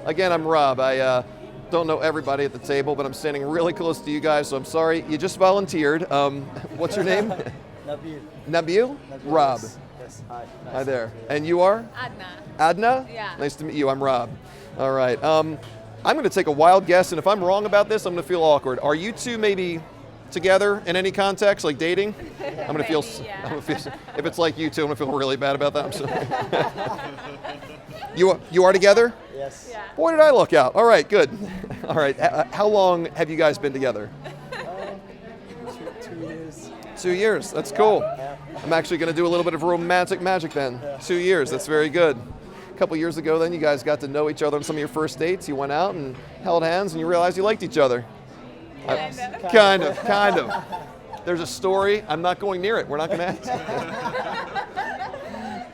Again, I'm Rob. I don't know everybody at the table, but I'm standing really close to you guys, so I'm sorry. You just volunteered. What's your name? Nabil. Nabil? Rob. Yes. Hi. Hi there. And you are? Adna. Adna? Yeah. Nice to meet you. I'm Rob. All right. I'm going to take a wild guess, and if I'm wrong about this, I'm going to feel awkward. Are you two maybe together in any context, like dating? I'm going to feel. Yeah. I'm gonna feel. If it's like you two, I'm going to feel really bad about that. I'm sorry. You are together? Yes. Yeah. Boy, did I look out. All right, good. All right. How long have you guys been together? 2 years. 2 years. That's cool. Yeah. I'm actually going to do a little bit of romantic magic then. 2 years. That's very good. A couple years ago then, you guys got to know each other on some of your first dates. You went out and held hands and you realized you liked each other. Kind of. There's a story. I'm not going near it. We're not going to ask.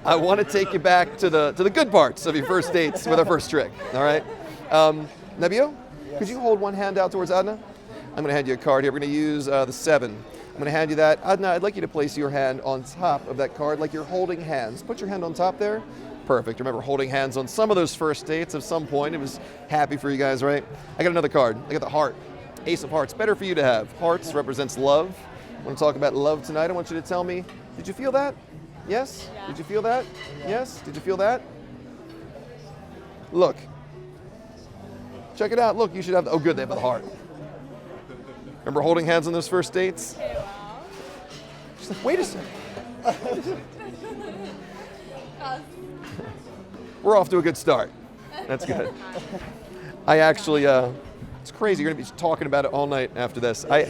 I want to take you back to the good parts of your first dates with our first trick. All right. Nabil, could you hold one hand out towards Adna? I'm going to hand you a card here. We're going to use the 7. I'm going to hand you that. Adna, I'd like you to place your hand on top of that card like you're holding hands. Put your hand on top there. Perfect. Remember holding hands on some of those first dates at some point. It was happy for you guys, right? I got another card. I got the heart. Ace of hearts. Better for you to have. Hearts represents love. I want to talk about love tonight. I want you to tell me, did you feel that? Yes? Yeah. Did you feel that? Yes? Did you feel that? Look. Check it out. Look, you should have, oh good, they have the heart. Remember holding hands on those first dates? Okay, well. She's like, wait a second. We're off to a good start. That's good. I actually, it's crazy. You're going to be talking about it all night after this. I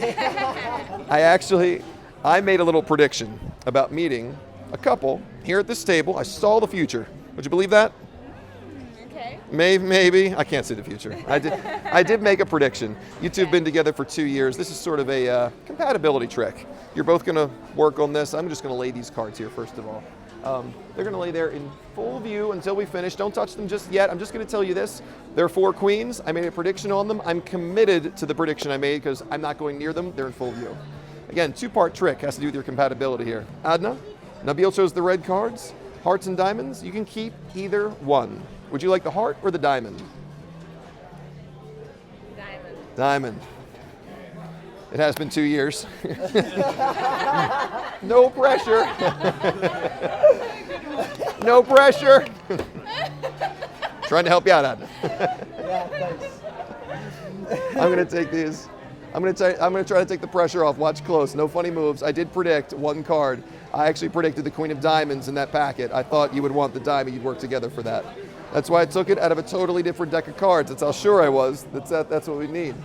made a little prediction about meeting a couple here at this table. I saw the future. Would you believe that? Okay. Maybe. I can't see the future. I did make a prediction. You two have been together for 2 years. This is sort of a compatibility trick. You're both going to work on this. I'm just going to lay these cards here first of all. They're going to lay there in full view until we finish. Don't touch them just yet. I'm just going to tell you this. There are 4 queens. I made a prediction on them. I'm committed to the prediction I made because I'm not going near them. They're in full view. Again, 2-part trick has to do with your compatibility here. Adna, Nabil chose the red cards. Hearts and diamonds. You can keep either one. Would you like the heart or the diamond? Diamond. Diamond. It has been 2 years. No pressure. No pressure. Trying to help you out, Adna. Yeah, thanks. I'm going to take these. I'm going to try to take the pressure off. Watch close. No funny moves. I did predict one card. I actually predicted the Queen of Diamonds in that packet. I thought you would want the diamond. You'd work together for that. That's why I took it out of a totally different deck of cards. That's how sure I was. That's what we need.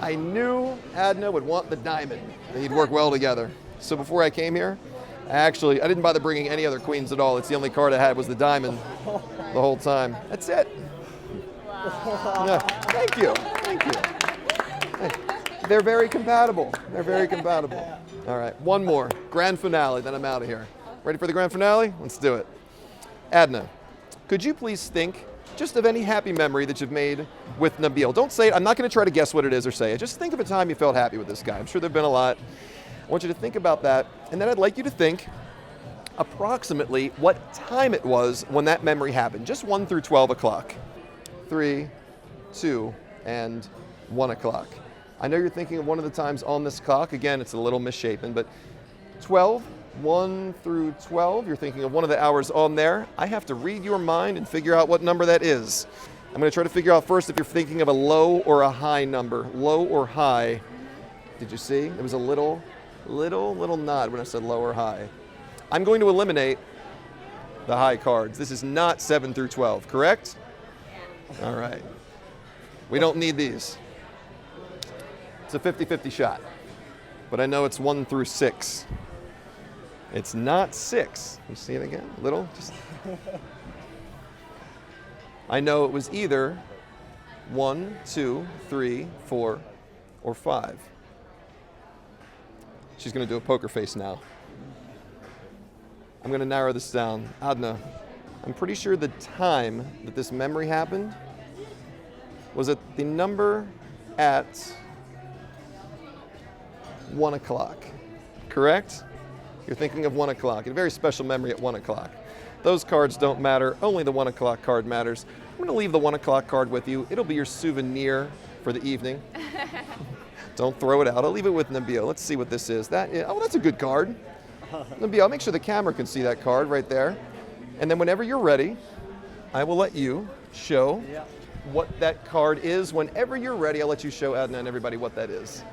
I knew Adna would want the diamond, and you'd work well together. So before I came here, I didn't bother bringing any other queens at all. It's the only card I had was the diamond the whole time. That's it. Wow. Yeah. Thank you. They're very compatible. All right, one more. Grand finale, then I'm out of here. Ready for the grand finale? Let's do it. Adna, could you please think just of any happy memory that you've made with Nabil? Don't say it. I'm not going to try to guess what it is or say it. Just think of a time you felt happy with this guy. I'm sure there have been a lot. I want you to think about that, and then I'd like you to think approximately what time it was when that memory happened. Just 1 through 12 o'clock. 3, 2, and 1 o'clock. I know you're thinking of one of the times on this clock. Again, it's a little misshapen, but 12, 1 through 12, you're thinking of one of the hours on there. I have to read your mind and figure out what number that is. I'm going to try to figure out first if you're thinking of a low or a high number. Low or high. Did you see? It was a little nod when I said low or high. I'm going to eliminate the high cards. This is not 7 through 12, correct? Yeah. All right. We don't need these. It's a 50-50 shot, but I know it's 1 through 6. It's not 6. You see it again? Little? Just. I know it was either 1, 2, 3, 4, or 5. She's going to do a poker face now. I'm going to narrow this down. Adna, I'm pretty sure the time that this memory happened was at the number at 1 o'clock, correct? You're thinking of 1 o'clock, a very special memory at 1 o'clock. Those cards don't matter, only the 1 o'clock card matters. going to leave the 1 o'clock card with you. It'll be your souvenir for the evening. Don't throw it out. I'll leave it with Nabil. Let's see what this is. Oh, that's a good card. Nabil, I'll make sure the camera can see that card right there. And then whenever you're ready, I will let you show Yeah. what that card is. Whenever you're ready, I'll let you show Adna and everybody what that is.